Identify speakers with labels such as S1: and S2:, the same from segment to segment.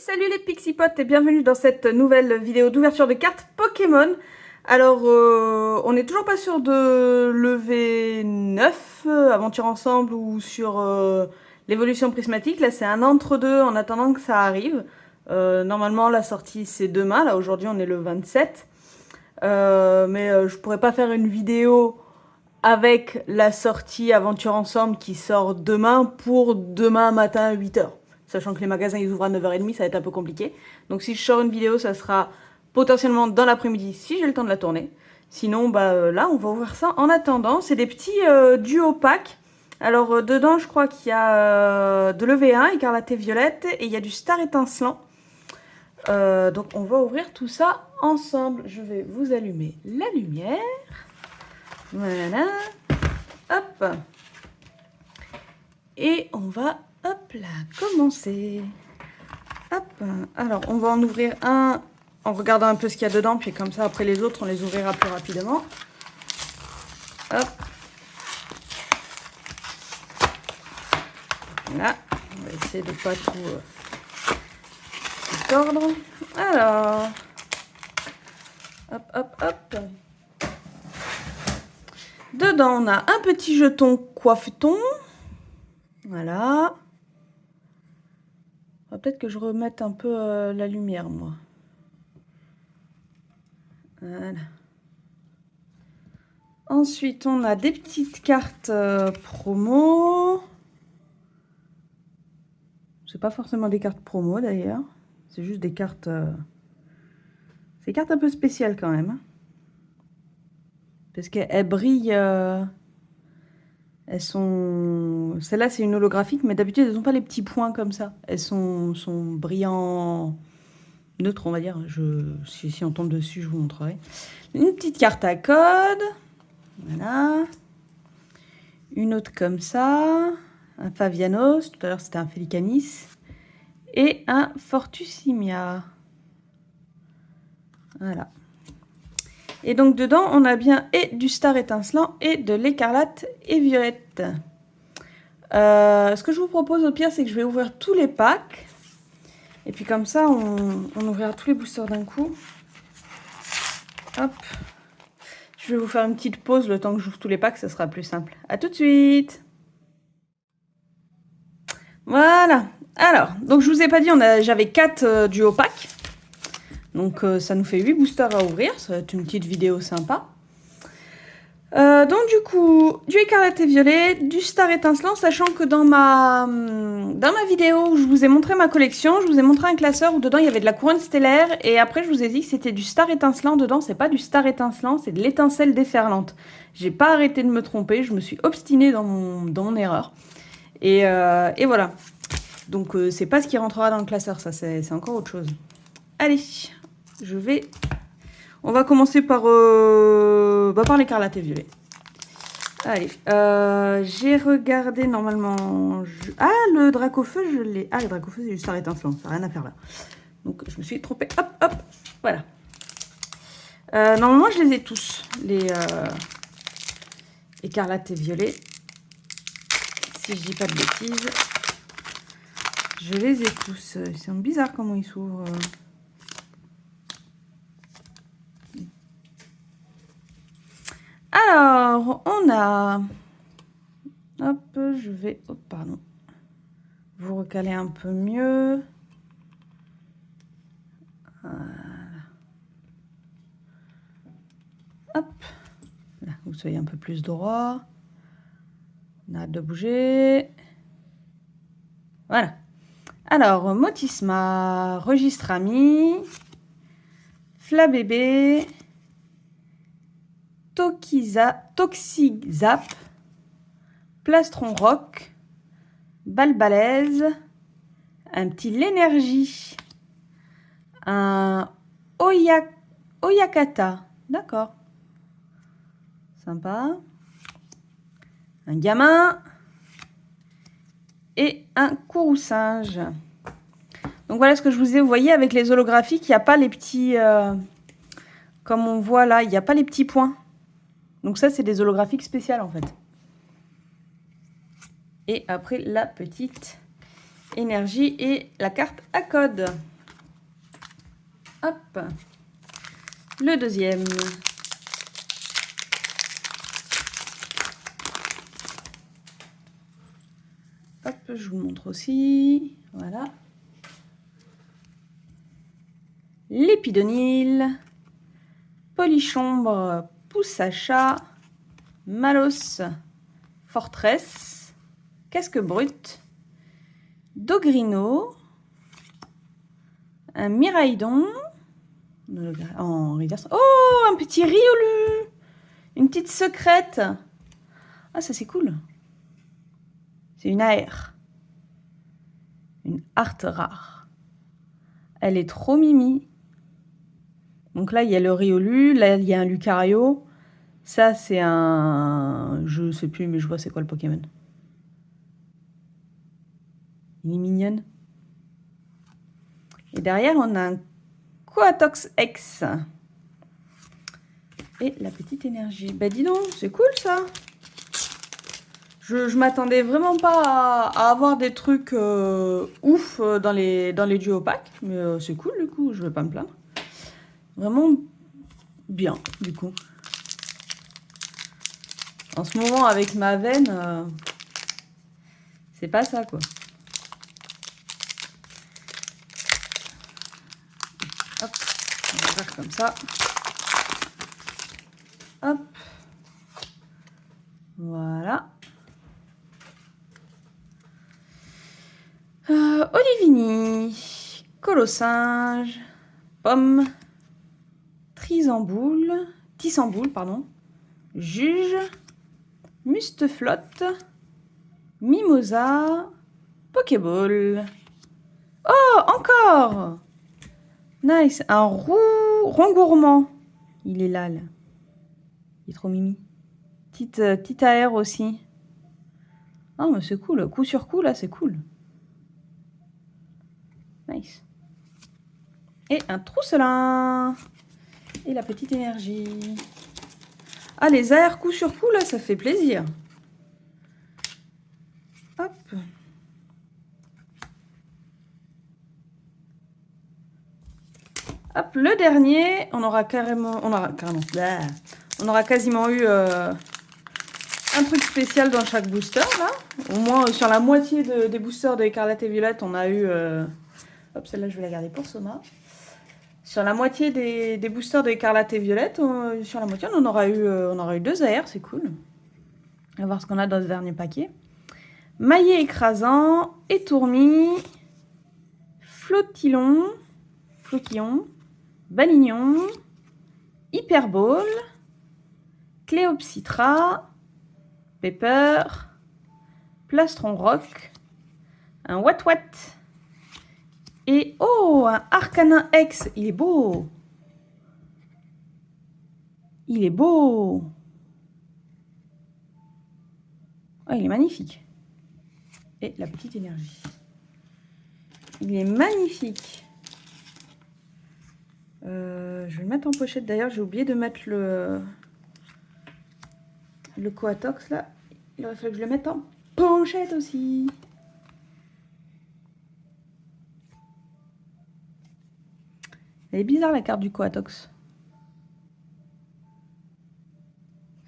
S1: Salut les Pixipotes et bienvenue dans cette nouvelle vidéo d'ouverture de cartes Pokémon. Alors, on n'est toujours pas sûr de lever 9, aventure ensemble ou sur l'évolution prismatique. Là, c'est un entre-deux en attendant que ça arrive. Normalement, la sortie, c'est demain. Là, aujourd'hui, on est le 27. Je pourrais pas faire une vidéo avec la sortie aventure ensemble qui sort demain pour demain matin à 8h. Sachant que les magasins ils ouvrent à 9h30, ça va être un peu compliqué. Donc si je sors une vidéo, ça sera potentiellement dans l'après-midi si j'ai le temps de la tourner. Sinon, là, on va ouvrir ça en attendant. C'est des petits duo packs. Alors dedans, je crois qu'il y a de l'EV1, écarlate et violette, et il y a du star étincelant. Donc on va ouvrir tout ça ensemble. Je vais vous allumer la lumière. Voilà. Hop. Et on va... Hop là, commencer. Hop. Alors, on va en ouvrir un en regardant un peu ce qu'il y a dedans. Puis comme ça, après les autres, on les ouvrira plus rapidement. Hop. Là, on va essayer de ne pas tout tordre. Alors. Hop, hop, hop. Dedans, on a un petit jeton coiffeton. Voilà. Peut-être que je remette un peu la lumière, moi. Voilà. Ensuite, on a des petites cartes promo. C'est pas forcément des cartes promo, d'ailleurs. C'est juste des cartes... C'est des cartes un peu spéciales, quand même. Parce qu'elles brillent... Elles sont... Celle-là, c'est une holographique, mais d'habitude, elles n'ont pas les petits points comme ça. Elles sont brillants... neutre, on va dire. Si on tombe dessus, je vous montrerai. Une petite carte à code. Voilà. Une autre comme ça. Un Favianos. Tout à l'heure, c'était un Felicanis. Et un Fortusimia. Voilà. Et donc, dedans, on a bien et du star étincelant et de l'écarlate et violette. Ce que je vous propose, au pire, c'est que je vais ouvrir tous les packs. Et puis comme ça, on ouvrira tous les boosters d'un coup. Hop. Je vais vous faire une petite pause le temps que j'ouvre tous les packs, ça sera plus simple. A tout de suite. Voilà. Alors, donc je vous ai pas dit, j'avais 4 duo packs. Donc ça nous fait 8 boosters à ouvrir. Ça va être une petite vidéo sympa. Donc du coup, du écarlate et violet, du star étincelant, sachant que dans ma vidéo où je vous ai montré ma collection, je vous ai montré un classeur où dedans il y avait de la couronne stellaire et après je vous ai dit que c'était du star étincelant. Dedans, c'est pas du star étincelant, c'est de l'étincelle déferlante. J'ai pas arrêté de me tromper, je me suis obstinée dans mon erreur. Et voilà. Donc c'est pas ce qui rentrera dans le classeur, ça c'est encore autre chose. Allez, on va commencer par l'écarlate et violet. Allez, j'ai regardé normalement... Ah, le Dracofeu, je l'ai... Ah, le Dracofeu, c'est du star étincelant, ça n'a rien à faire là. Donc, je me suis trompée. Hop, hop, voilà. Normalement, je les ai tous, les écarlate et violet. Si je dis pas de bêtises. Je les ai tous. C'est bizarre comment ils s'ouvrent. Alors, on a... Hop, je vais... Oh, pardon. Vous recaler un peu mieux. Voilà. Hop. Là, vous soyez un peu plus droit. On arrête de bouger. Voilà. Alors, Motisma, Registre Ami, Flabébé, Toxizap, Plastron Rock, Balbalaise, un petit L'énergie, un Oyakata, d'accord, sympa, un gamin et un Courroucinge. Donc voilà ce que je vous ai, vous voyez avec les holographiques, il n'y a pas les petits, comme on voit là, il n'y a pas les petits points. Donc ça c'est des holographiques spéciales en fait. Et après la petite énergie et la carte à code. Hop. Le deuxième. Hop, je vous montre aussi. Voilà. L'épidonyle, Polychombre, Poussacha, Malos, Fortress, Casque Brut, Dogrino, un Miraidon, en reverse. Oh, un petit Riolu, une petite secrète. Ah, ça c'est cool. C'est une AR. Une art rare. Elle est trop mimi. Donc là, il y a le Riolu, là, il y a un Lucario. Ça, c'est un... Je sais plus, mais je vois c'est quoi le Pokémon. Il est mignonne. Et derrière, on a un Coatox X. Et la petite énergie. Bah dis donc, c'est cool ça. Je m'attendais vraiment pas à avoir des trucs ouf dans les duos packs. Mais c'est cool du coup, je vais pas me plaindre. Vraiment bien du coup. En ce moment avec ma veine, c'est pas ça quoi. Hop, on va faire comme ça. Hop. Voilà. Olivini, Colossinge, Pomme, Tissamboule, pardon, Juge, Musteflotte, Mimosa, Pokéball. Oh, encore! Nice, un rond gourmand. Il est là. Il est trop mimi. Petite AR aussi. Ah, mais c'est cool. Coup sur coup, là, c'est cool. Nice. Et un Trousselin. Et la petite énergie. Ah, les AR coup sur coup, là, ça fait plaisir. Hop. Hop, le dernier, on aura quasiment eu un truc spécial dans chaque booster, là. Au moins, sur la moitié des boosters de Écarlate et Violette, on a eu... Hop, celle-là, je vais la garder pour Soma. Sur la moitié des boosters de Écarlate et Violette, sur la moitié, on aura eu 2 AR, c'est cool. On va voir ce qu'on a dans ce dernier paquet. Maillet écrasant, Étourmi, Flottillon, Balignon, Hyperball, Cléopsitra, Pepper, Plastron Rock, un Wat et oh, un Arcanin X. Il est beau. Il est beau. Oh, il est magnifique. Et la petite énergie. Il est magnifique. Je vais le mettre en pochette. D'ailleurs, j'ai oublié de mettre le Coatox là. Il aurait fallu que je le mette en pochette aussi. Elle est bizarre la carte du Coatox.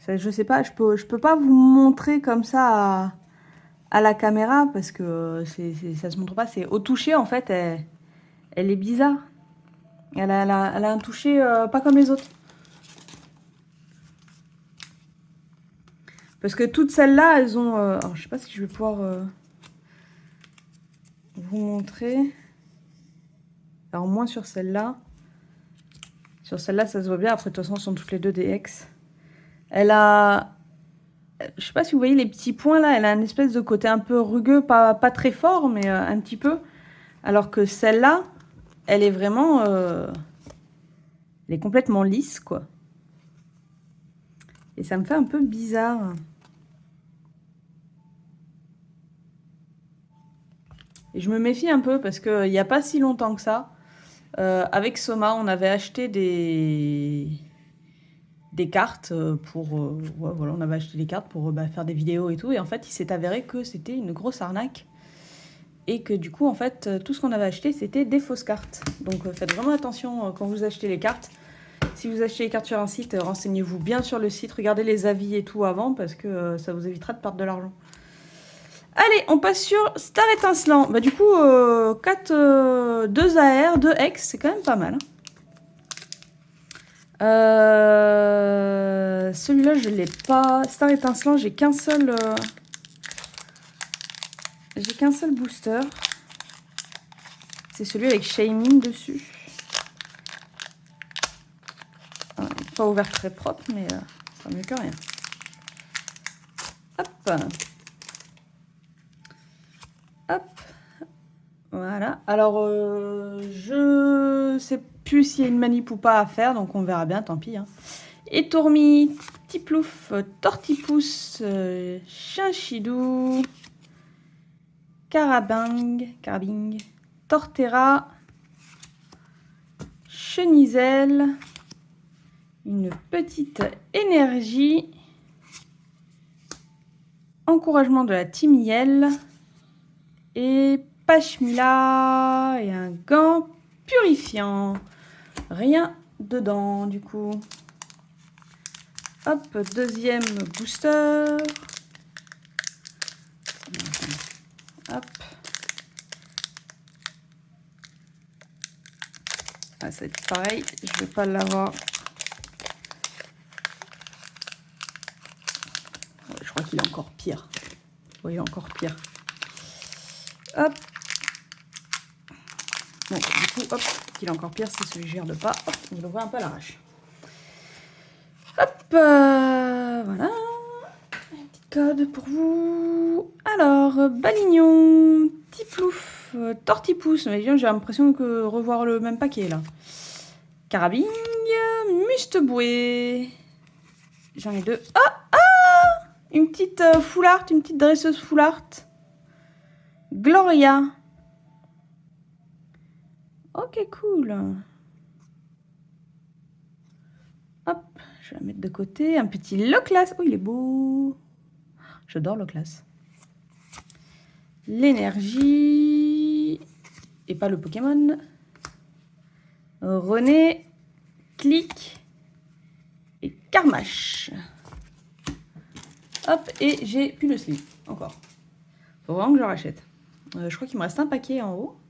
S1: Je sais pas, je peux pas vous montrer comme ça à la caméra parce que ça se montre pas. C'est au toucher en fait, elle est bizarre. Elle a un toucher pas comme les autres. Parce que toutes celles-là, elles ont... alors, je sais pas si je vais pouvoir vous montrer. Alors, moins sur celle-là. Sur celle-là, ça se voit bien. Après, de toute façon, ce sont toutes les deux des ex. Elle a... Je sais pas si vous voyez les petits points là. Elle a une espèce de côté un peu rugueux. Pas très fort, mais un petit peu. Alors que celle-là, elle est vraiment... elle est complètement lisse, quoi. Et ça me fait un peu bizarre. Et je me méfie un peu parce qu'il n'y a pas si longtemps que ça, avec Soma, on avait acheté des cartes pour... ouais, voilà, on avait acheté des cartes pour faire des vidéos et tout. Et en fait, il s'est avéré que c'était une grosse arnaque. et que du coup, en fait, tout ce qu'on avait acheté, c'était des fausses cartes. Donc faites vraiment attention quand vous achetez les cartes. Si vous achetez les cartes sur un site, renseignez-vous bien sur le site, regardez les avis et tout avant, parce que ça vous évitera de perdre de l'argent. Allez, on passe sur Star Étincelant. Bah, du coup, 2 AR, 2 X, c'est quand même pas mal. Celui-là, je l'ai pas. Star Étincelant, j'ai qu'un seul... j'ai qu'un seul booster. C'est celui avec Shaming dessus. Pas ouvert très propre, mais ça mieux que rien. Hop. Hop. Voilà. Alors, je sais plus s'il y a une manip ou pas à faire, donc on verra bien, tant pis. Hein. Étourmi, Tiplouf, Tortipousse, Chinchidou, Carabing, Torterra, Cheniselle, une petite énergie, encouragement de la Timiel et Pachmila et un gant purifiant. Rien dedans du coup. Hop, deuxième booster. Hop. Ah, ça va être pareil, je vais pas l'avoir. Je crois qu'il est encore pire. Oui, il est encore pire. Hop. Bon, du coup, hop, qu'il est encore pire, c'est celui que je garde pas. Hop, on va l'ouvrir un peu à l'arrache. Hop, voilà. Un petit code pour vous. Alors, Balignon, Tiplouf, Tortipousse. Mais j'ai l'impression que revoir le même paquet là. Carabing, Musteboué. J'en ai 2. Ah, une petite full art, une petite dresseuse full art. Gloria. Ok, cool. Hop, je vais la mettre de côté. Un petit Loclas. Oh, il est beau. J'adore Loclas. L'énergie. Et pas le Pokémon. René. Clic. Et Carmache. Hop, et j'ai plus le slip. Encore. Faut vraiment que je rachète. Je crois qu'il me reste un paquet en haut.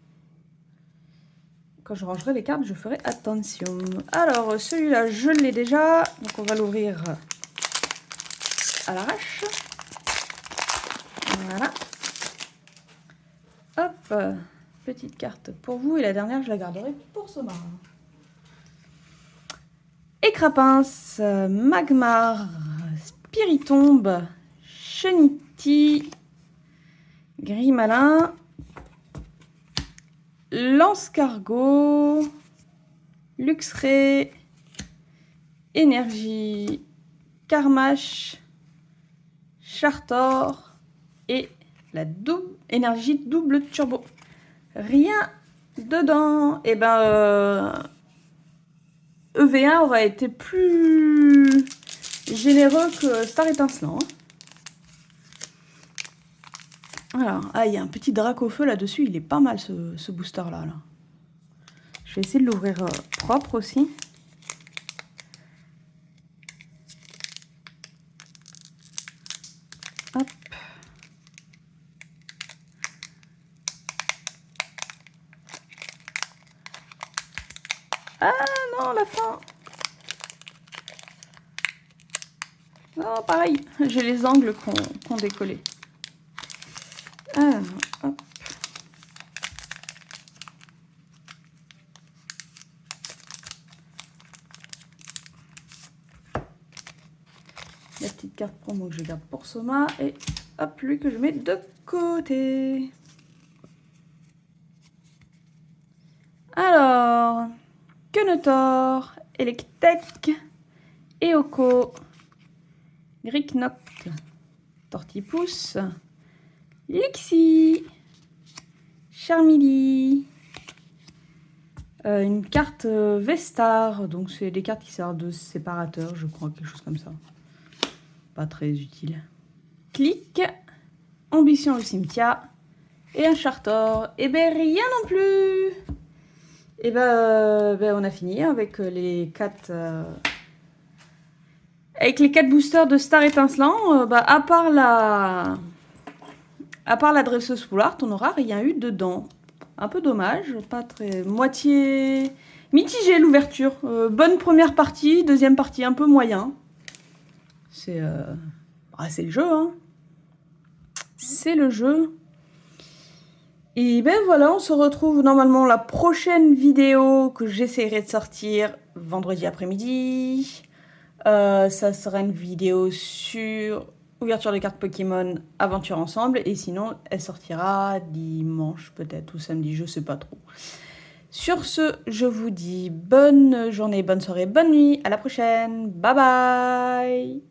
S1: Quand je rangerai les cartes, je ferai attention. Alors, celui-là, je l'ai déjà. Donc, on va l'ouvrir à l'arrache. Voilà. Hop. Petite carte pour vous. Et la dernière, je la garderai pour Soma. Écrapince, Magmar, Spiritombe, Cheniti, Grimalin, Lance-Cargo, Luxray, Énergie, Carmache, Chartor et la énergie double turbo. Rien dedans. Et ben, EV1 aurait été plus généreux que Star Étincelant. Alors, il y a un petit drac au feu là-dessus. Il est pas mal ce booster-là. Là. Je vais essayer de l'ouvrir propre aussi. Hop. Ah non, la fin. Non, pareil. J'ai les angles qu'on décollé. Alors, hop. La petite carte promo que je garde pour Soma. Et hop, lui que je mets de côté. Alors, Quenotor, Electek, Eoko, Gricknoct, Tortipousse, Lixie, Charmilly, une carte Vestar, donc c'est des cartes qui servent de séparateur, je crois, quelque chose comme ça. Pas très utile. Clic, Ambition au cimetière Et un Chartor. Et ben rien non plus. Et ben on a fini avec les 4... Avec les 4 boosters de Star Étincelant, à part la dresseuse full art, on aura rien eu dedans. Un peu dommage, pas très... Moitié... Mitigé l'ouverture. Bonne première partie, deuxième partie un peu moyen. C'est le jeu, hein. C'est le jeu. Et ben voilà, on se retrouve normalement la prochaine vidéo que j'essaierai de sortir vendredi après-midi. Ça sera une vidéo sur ouverture de cartes Pokémon Aventure Ensemble. Et sinon, elle sortira dimanche peut-être ou samedi, je sais pas trop. Sur ce, je vous dis bonne journée, bonne soirée, bonne nuit. À la prochaine. Bye bye.